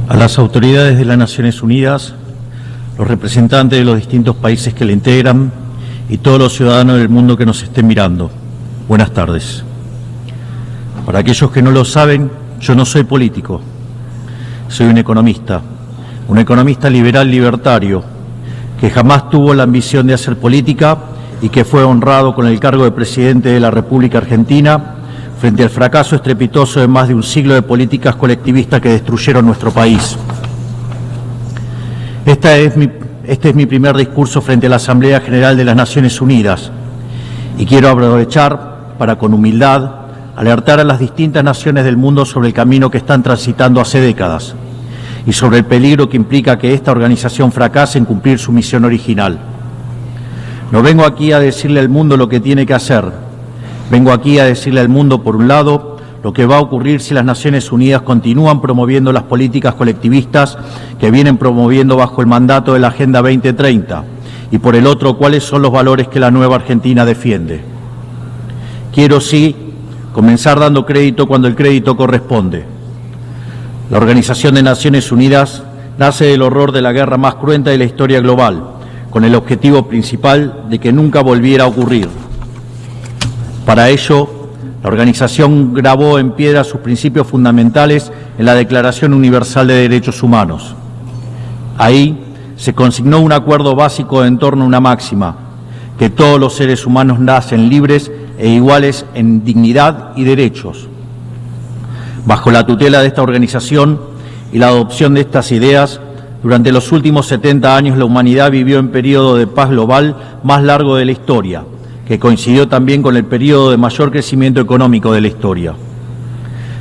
A las autoridades de las Naciones Unidas, los representantes de los distintos países que la integran y todos los ciudadanos del mundo que nos estén mirando, buenas tardes. Para aquellos que no lo saben, yo no soy político, soy un economista liberal libertario, que jamás tuvo la ambición de hacer política y que fue honrado con el cargo de presidente de la República Argentina frente al fracaso estrepitoso de más de un siglo de políticas colectivistas que destruyeron nuestro país. Este es mi primer discurso frente a la Asamblea General de las Naciones Unidas y quiero aprovechar para, con humildad, alertar a las distintas naciones del mundo sobre el camino que están transitando hace décadas y sobre el peligro que implica que esta organización fracase en cumplir su misión original. No vengo aquí a decirle al mundo lo que tiene que hacer. Vengo aquí a decirle al mundo, por un lado, lo que va a ocurrir si las Naciones Unidas continúan promoviendo las políticas colectivistas que vienen promoviendo bajo el mandato de la Agenda 2030, y por el otro, cuáles son los valores que la nueva Argentina defiende. Quiero, sí, comenzar dando crédito cuando el crédito corresponde. La Organización de Naciones Unidas nace del horror de la guerra más cruenta de la historia global, con el objetivo principal de que nunca volviera a ocurrir. Para ello, la organización grabó en piedra sus principios fundamentales en la Declaración Universal de Derechos Humanos. Ahí se consignó un acuerdo básico en torno a una máxima, que todos los seres humanos nacen libres e iguales en dignidad y derechos. Bajo la tutela de esta organización y la adopción de estas ideas, durante los últimos 70 años la humanidad vivió en periodo de paz global más largo de la historia, que coincidió también con el periodo de mayor crecimiento económico de la historia.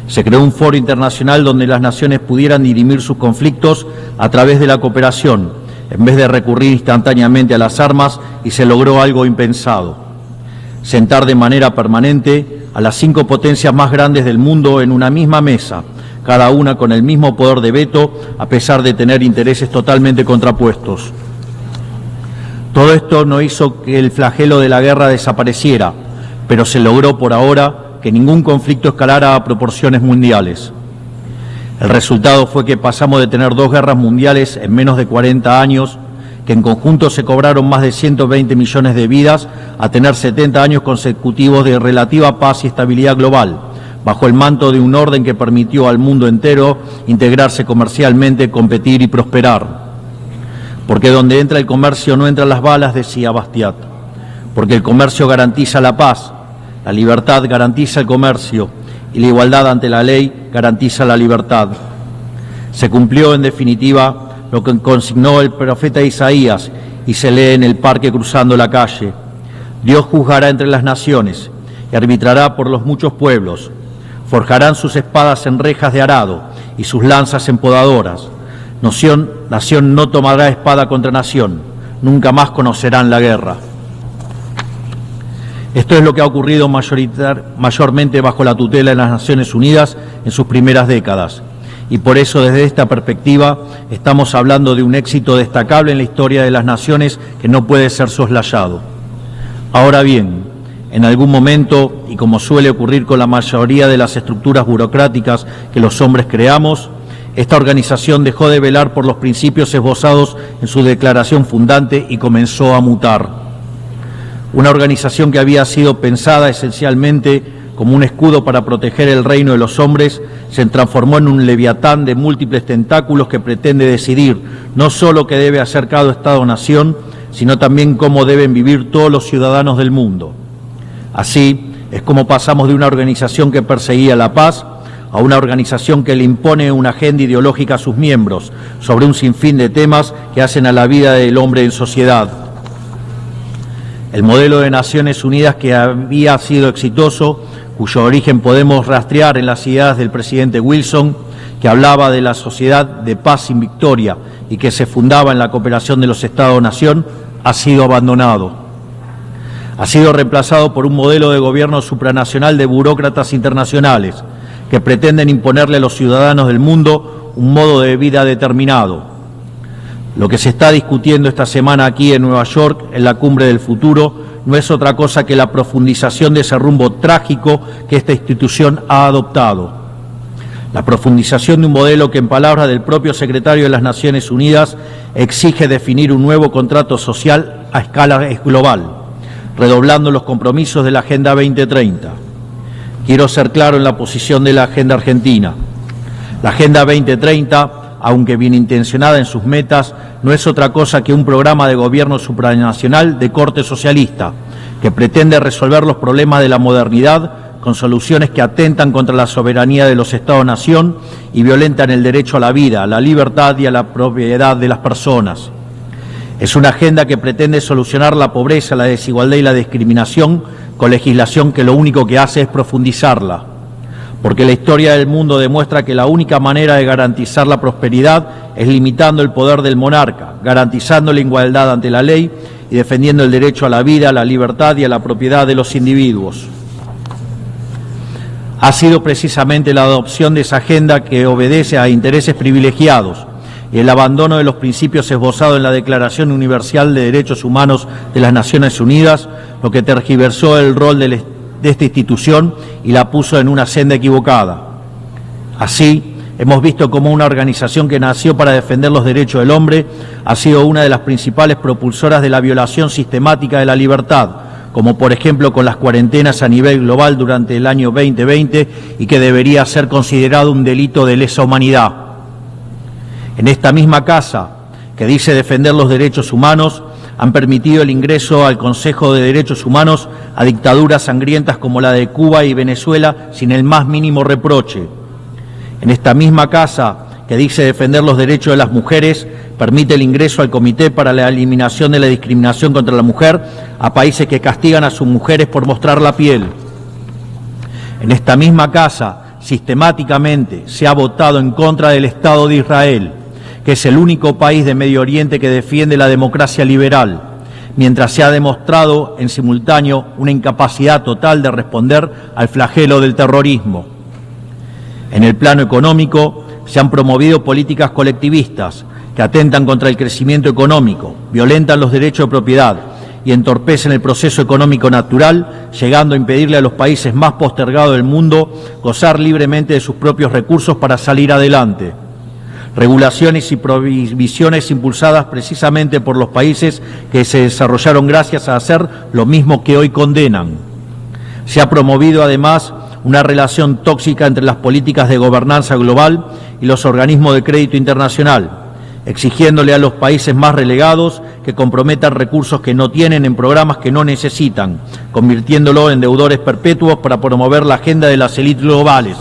Se creó un foro internacional donde las naciones pudieran dirimir sus conflictos a través de la cooperación, en vez de recurrir instantáneamente a las armas, y se logró algo impensado: sentar de manera permanente a las 5 potencias más grandes del mundo en una misma mesa, cada una con el mismo poder de veto, a pesar de tener intereses totalmente contrapuestos. Todo esto no hizo que el flagelo de la guerra desapareciera, pero se logró por ahora que ningún conflicto escalara a proporciones mundiales. El resultado fue que pasamos de tener 2 guerras mundiales en menos de 40 años, que en conjunto se cobraron más de 120 millones de vidas, a tener 70 años consecutivos de relativa paz y estabilidad global, bajo el manto de un orden que permitió al mundo entero integrarse comercialmente, competir y prosperar. Porque donde entra el comercio no entran las balas, decía Bastiat. Porque el comercio garantiza la paz, la libertad garantiza el comercio y la igualdad ante la ley garantiza la libertad. Se cumplió, en definitiva, lo que consignó el profeta Isaías y se lee en el parque cruzando la calle. Dios juzgará entre las naciones y arbitrará por los muchos pueblos. Forjarán sus espadas en rejas de arado y sus lanzas en podadoras. Nación no tomará espada contra nación, nunca más conocerán la guerra. Esto es lo que ha ocurrido mayormente bajo la tutela de las Naciones Unidas en sus primeras décadas, y por eso desde esta perspectiva estamos hablando de un éxito destacable en la historia de las naciones que no puede ser soslayado. Ahora bien, en algún momento, y como suele ocurrir con la mayoría de las estructuras burocráticas que los hombres creamos, esta organización dejó de velar por los principios esbozados en su declaración fundante y comenzó a mutar. Una organización que había sido pensada esencialmente como un escudo para proteger el reino de los hombres, se transformó en un leviatán de múltiples tentáculos que pretende decidir no solo qué debe hacer cada Estado-nación, sino también cómo deben vivir todos los ciudadanos del mundo. Así es como pasamos de una organización que perseguía la paz a una organización que le impone una agenda ideológica a sus miembros sobre un sinfín de temas que hacen a la vida del hombre en sociedad. El modelo de Naciones Unidas, que había sido exitoso, cuyo origen podemos rastrear en las ideas del presidente Wilson, que hablaba de la sociedad de paz sin victoria y que se fundaba en la cooperación de los Estados-nación, ha sido abandonado. Ha sido reemplazado por un modelo de gobierno supranacional de burócratas internacionales que pretenden imponerle a los ciudadanos del mundo un modo de vida determinado. Lo que se está discutiendo esta semana aquí en Nueva York, en la Cumbre del Futuro, no es otra cosa que la profundización de ese rumbo trágico que esta institución ha adoptado. La profundización de un modelo que, en palabras del propio secretario de las Naciones Unidas, exige definir un nuevo contrato social a escala global, redoblando los compromisos de la Agenda 2030. Quiero ser claro en la posición de la Agenda Argentina. La Agenda 2030, aunque bien intencionada en sus metas, no es otra cosa que un programa de gobierno supranacional de corte socialista, que pretende resolver los problemas de la modernidad con soluciones que atentan contra la soberanía de los Estados-nación y violentan el derecho a la vida, a la libertad y a la propiedad de las personas. Es una agenda que pretende solucionar la pobreza, la desigualdad y la discriminación con legislación que lo único que hace es profundizarla. Porque la historia del mundo demuestra que la única manera de garantizar la prosperidad es limitando el poder del monarca, garantizando la igualdad ante la ley y defendiendo el derecho a la vida, a la libertad y a la propiedad de los individuos. Ha sido precisamente la adopción de esa agenda que obedece a intereses privilegiados y el abandono de los principios esbozados en la Declaración Universal de Derechos Humanos de las Naciones Unidas lo que tergiversó el rol de esta institución y la puso en una senda equivocada. Así, hemos visto cómo una organización que nació para defender los derechos del hombre ha sido una de las principales propulsoras de la violación sistemática de la libertad, como por ejemplo con las cuarentenas a nivel global durante el año 2020 y que debería ser considerado un delito de lesa humanidad. En esta misma casa, que dice defender los derechos humanos, han permitido el ingreso al Consejo de Derechos Humanos a dictaduras sangrientas como la de Cuba y Venezuela sin el más mínimo reproche. En esta misma casa, que dice defender los derechos de las mujeres, permite el ingreso al Comité para la Eliminación de la Discriminación contra la Mujer a países que castigan a sus mujeres por mostrar la piel. En esta misma casa, sistemáticamente, se ha votado en contra del Estado de Israel, que es el único país de Medio Oriente que defiende la democracia liberal, mientras se ha demostrado en simultáneo una incapacidad total de responder al flagelo del terrorismo. En el plano económico, se han promovido políticas colectivistas que atentan contra el crecimiento económico, violentan los derechos de propiedad y entorpecen el proceso económico natural, llegando a impedirle a los países más postergados del mundo gozar libremente de sus propios recursos para salir adelante. Regulaciones y prohibiciones impulsadas precisamente por los países que se desarrollaron gracias a hacer lo mismo que hoy condenan. Se ha promovido además una relación tóxica entre las políticas de gobernanza global y los organismos de crédito internacional, exigiéndole a los países más relegados que comprometan recursos que no tienen en programas que no necesitan, convirtiéndolo en deudores perpetuos para promover la agenda de las élites globales.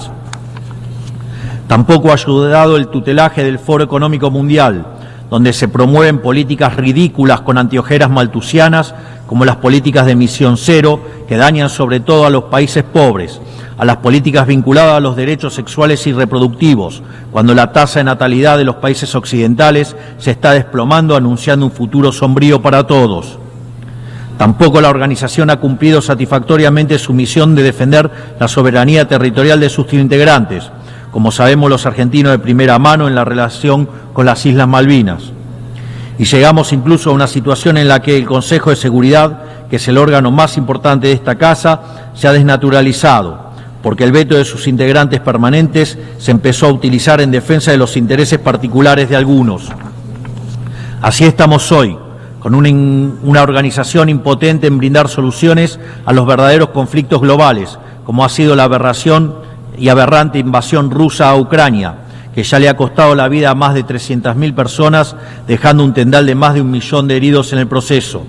Tampoco ha ayudado el tutelaje del Foro Económico Mundial, donde se promueven políticas ridículas con anteojeras maltusianas, como las políticas de emisión cero, que dañan sobre todo a los países pobres, a las políticas vinculadas a los derechos sexuales y reproductivos, cuando la tasa de natalidad de los países occidentales se está desplomando, anunciando un futuro sombrío para todos. Tampoco la organización ha cumplido satisfactoriamente su misión de defender la soberanía territorial de sus integrantes, como sabemos los argentinos de primera mano en la relación con las Islas Malvinas. Y llegamos incluso a una situación en la que el Consejo de Seguridad, que es el órgano más importante de esta casa, se ha desnaturalizado, porque el veto de sus integrantes permanentes se empezó a utilizar en defensa de los intereses particulares de algunos. Así estamos hoy, con una organización impotente en brindar soluciones a los verdaderos conflictos globales, como ha sido la aberración y aberrante invasión rusa a Ucrania, que ya le ha costado la vida a más de 300.000 personas, dejando un tendal de más de 1 millón de heridos en el proceso.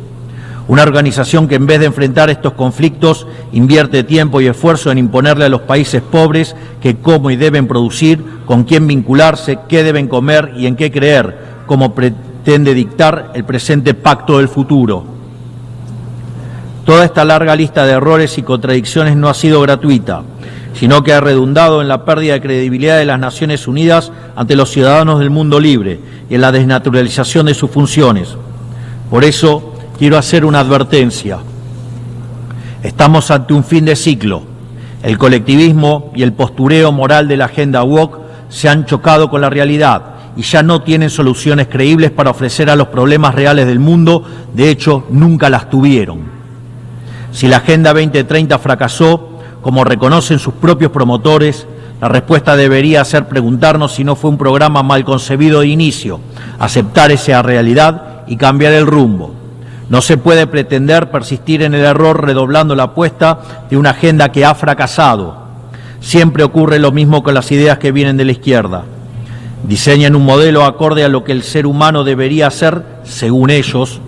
Una organización que en vez de enfrentar estos conflictos invierte tiempo y esfuerzo en imponerle a los países pobres qué, cómo y deben producir, con quién vincularse, qué deben comer y en qué creer, como pretende dictar el presente pacto del futuro. Toda esta larga lista de errores y contradicciones no ha sido gratuita, sino que ha redundado en la pérdida de credibilidad de las Naciones Unidas ante los ciudadanos del mundo libre y en la desnaturalización de sus funciones. Por eso, quiero hacer una advertencia. Estamos ante un fin de ciclo. El colectivismo y el postureo moral de la agenda woke se han chocado con la realidad y ya no tienen soluciones creíbles para ofrecer a los problemas reales del mundo. De hecho, nunca las tuvieron. Si la Agenda 2030 fracasó, como reconocen sus propios promotores, La respuesta debería ser preguntarnos si no fue un programa mal concebido de inicio, aceptar esa realidad y cambiar el rumbo. No se puede pretender persistir en el error redoblando la apuesta de una agenda que ha fracasado. Siempre ocurre lo mismo con las ideas que vienen de la izquierda. Diseñan un modelo acorde a lo que el ser humano debería hacer, según ellos,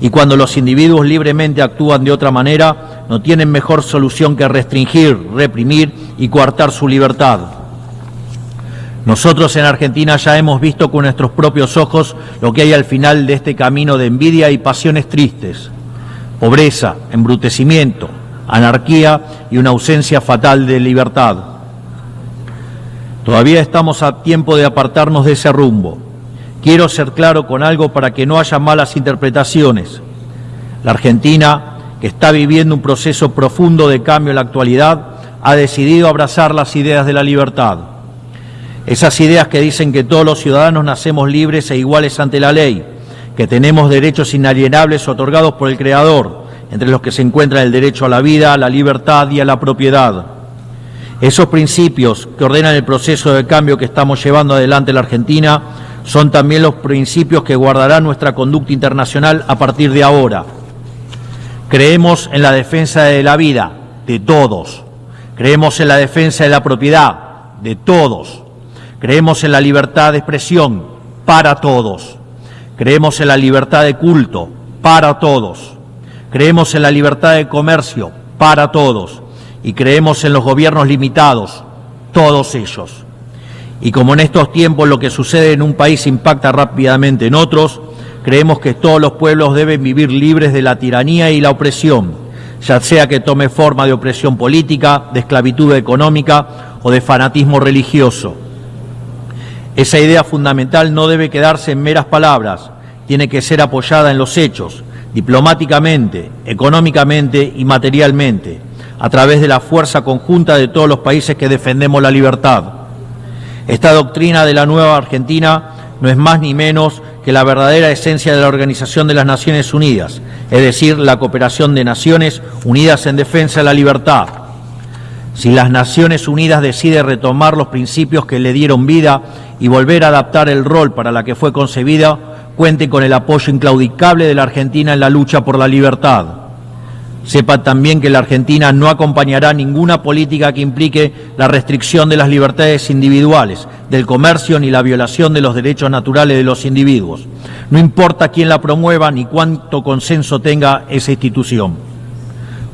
y cuando los individuos libremente actúan de otra manera, no tienen mejor solución que restringir, reprimir y coartar su libertad. Nosotros en Argentina ya hemos visto con nuestros propios ojos lo que hay al final de este camino de envidia y pasiones tristes. Pobreza, embrutecimiento, anarquía y una ausencia fatal de libertad. Todavía estamos a tiempo de apartarnos de ese rumbo. Quiero ser claro con algo para que no haya malas interpretaciones. La Argentina, que está viviendo un proceso profundo de cambio en la actualidad, ha decidido abrazar las ideas de la libertad. Esas ideas que dicen que todos los ciudadanos nacemos libres e iguales ante la ley, que tenemos derechos inalienables otorgados por el Creador, entre los que se encuentran el derecho a la vida, a la libertad y a la propiedad. Esos principios que ordenan el proceso de cambio que estamos llevando adelante en la Argentina son también los principios que guardarán nuestra conducta internacional a partir de ahora. Creemos en la defensa de la vida de todos. Creemos en la defensa de la propiedad de todos. Creemos en la libertad de expresión para todos. Creemos en la libertad de culto para todos. Creemos en la libertad de comercio para todos. Y creemos en los gobiernos limitados, todos ellos. Y como en estos tiempos lo que sucede en un país impacta rápidamente en otros, creemos que todos los pueblos deben vivir libres de la tiranía y la opresión, ya sea que tome forma de opresión política, de esclavitud económica o de fanatismo religioso. Esa idea fundamental no debe quedarse en meras palabras, tiene que ser apoyada en los hechos, diplomáticamente, económicamente y materialmente, a través de la fuerza conjunta de todos los países que defendemos la libertad. Esta doctrina de la nueva Argentina no es más ni menos que la verdadera esencia de la Organización de las Naciones Unidas, es decir, la cooperación de naciones unidas en defensa de la libertad. Si las Naciones Unidas deciden retomar los principios que le dieron vida y volver a adaptar el rol para la que fue concebida, cuente con el apoyo inclaudicable de la Argentina en la lucha por la libertad. Sepan también que la Argentina no acompañará ninguna política que implique la restricción de las libertades individuales, del comercio ni la violación de los derechos naturales de los individuos. No importa quién la promueva ni cuánto consenso tenga esa institución.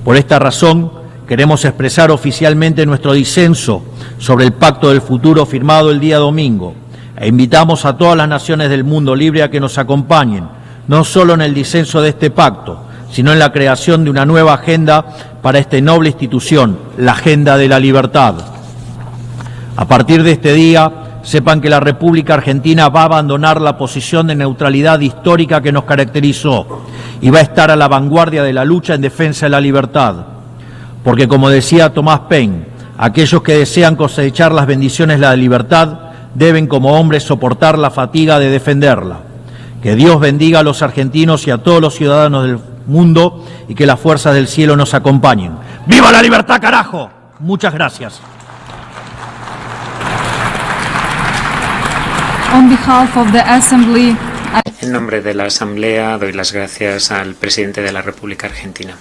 Por esta razón, queremos expresar oficialmente nuestro disenso sobre el Pacto del Futuro firmado el día domingo e invitamos a todas las naciones del mundo libre a que nos acompañen, no solo en el disenso de este pacto, sino en la creación de una nueva agenda para esta noble institución, la agenda de la libertad. A partir de este día, sepan que la República Argentina va a abandonar la posición de neutralidad histórica que nos caracterizó y va a estar a la vanguardia de la lucha en defensa de la libertad. Porque, como decía Thomas Paine, aquellos que desean cosechar las bendiciones de la libertad deben como hombres soportar la fatiga de defenderla. Que Dios bendiga a los argentinos y a todos los ciudadanos del mundo y que las fuerzas del cielo nos acompañen. ¡Viva la libertad, carajo! Muchas gracias. On behalf of the Assembly, En nombre de la Asamblea doy las gracias al presidente de la República Argentina.